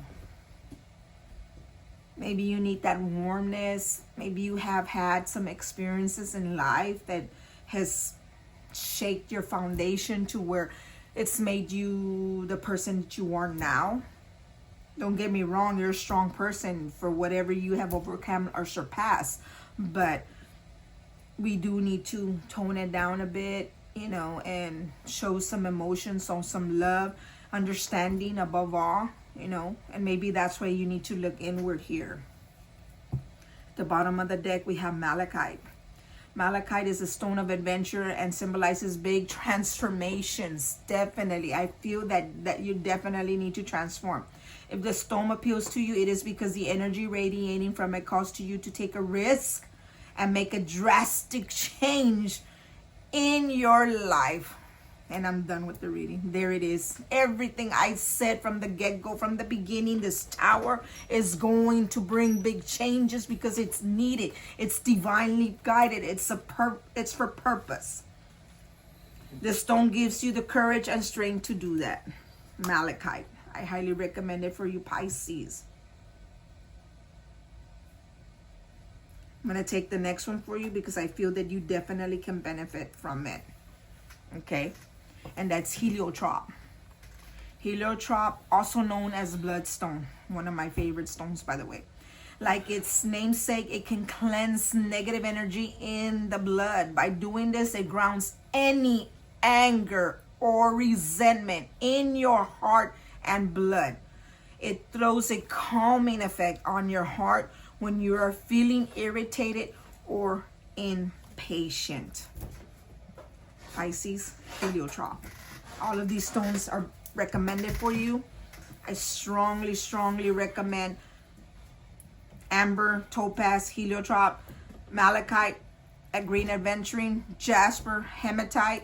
Maybe you need that warmness. Maybe you have had some experiences in life that has shaped your foundation to where it's made you the person that you are now. Don't get me wrong, you're a strong person for whatever you have overcome or surpassed. But we do need to tone it down a bit, you know, and show some emotion, show some love, understanding above all. You know, and maybe that's why you need to look inward here. At the bottom of the deck, we have malachite. Malachite is a stone of adventure and symbolizes big transformations. Definitely. I feel that you definitely need to transform. If the stone appeals to you, it is because the energy radiating from it calls to you to take a risk and make a drastic change in your life. And I'm done with the reading. There it is. Everything I said from the get-go, from the beginning, this tower is going to bring big changes because it's needed. It's divinely guided. It's for purpose. The stone gives you the courage and strength to do that. Malachite. I highly recommend it for you, Pisces. I'm going to take the next one for you because I feel that you definitely can benefit from it. Okay? And that's heliotrope. Heliotrope, also known as bloodstone. One of my favorite stones, by the way. Like its namesake, it can cleanse negative energy in the blood. By doing this, it grounds any anger or resentment in your heart and blood. It throws a calming effect on your heart when you are feeling irritated or impatient. Pisces, heliotrope. All of these stones are recommended for you. I strongly, strongly recommend amber, topaz, heliotrope, malachite, a green aventurine, jasper, hematite.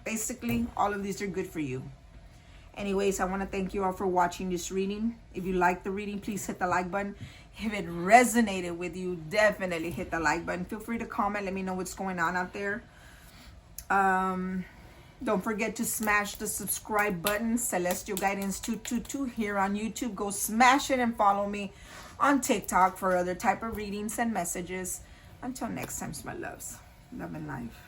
Basically, all of these are good for you. Anyways, I want to thank you all for watching this reading. If you liked the reading, please hit the like button. If it resonated with you, definitely hit the like button. Feel free to comment. Let me know what's going on out there. Don't forget to smash the subscribe button. Celestial Guidance 222 here on YouTube. Go smash it and follow me on TikTok for other type of readings and messages. Until next time, my loves. Love and life.